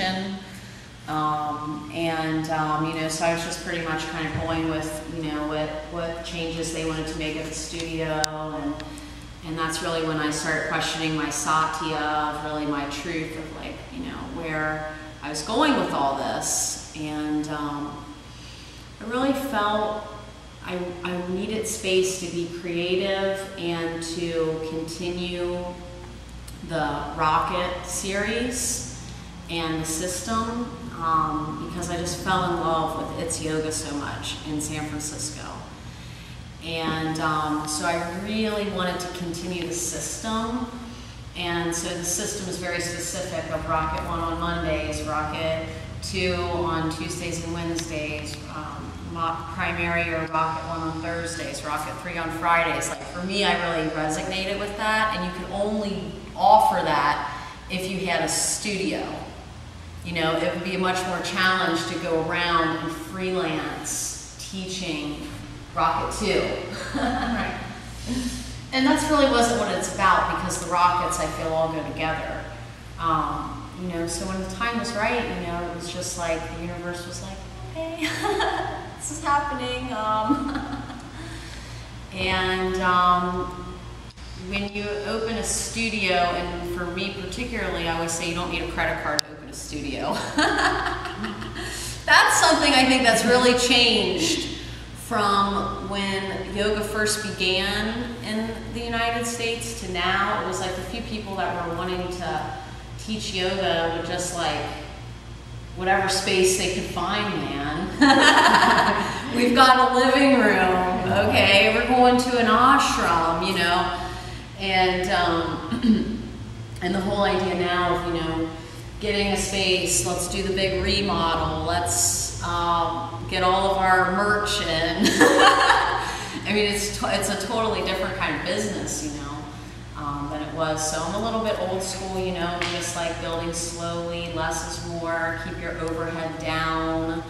kitchen. You know, so I was just pretty much kind of going with, you know, what changes they wanted to make at the studio, and that's really when I started questioning my satya, of really my truth of, like, you know, where I was going with all this. And I really felt I needed space to be creative and to continue the Rocket series and the system, because I just fell in love with It's Yoga so much in San Francisco. And so I really wanted to continue the system. And so the system is very specific of Rocket 1 on Mondays, Rocket 2 on Tuesdays and Wednesdays, Primary or Rocket 1 on Thursdays, Rocket 3 on Fridays. Like, for me, I really resonated with that, and you could only offer that if you had a studio. You know, it would be a much more challenge to go around and freelance teaching Rocket 2. Right. And that's really wasn't what it's about, because the Rockets, I feel, all go together. You know, so when the time was right, you know, it was just like the universe was like, okay, this is happening. When you open a studio, and for me particularly, I always say you don't need a credit card to open a studio. That's something I think that's really changed from when yoga first began in the United States to now. It was like the few people that were wanting to teach yoga would just, like, whatever space they could find, man. We've got a living room, okay? We're going to an ashram, you know? And the whole idea now of, you know, getting a space, let's do the big remodel, let's get all of our merch in. I mean, it's a totally different kind of business, you know, than it was. So I'm a little bit old school, you know, just like building slowly, less is more, keep your overhead down.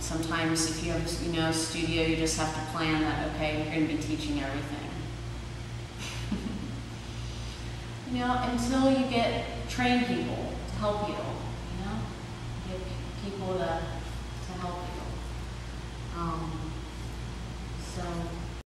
Sometimes if you have, you know, a studio, you just have to plan that, okay, you're going to be teaching everything. You know, until you get trained people to help you, you know, get people to help you. So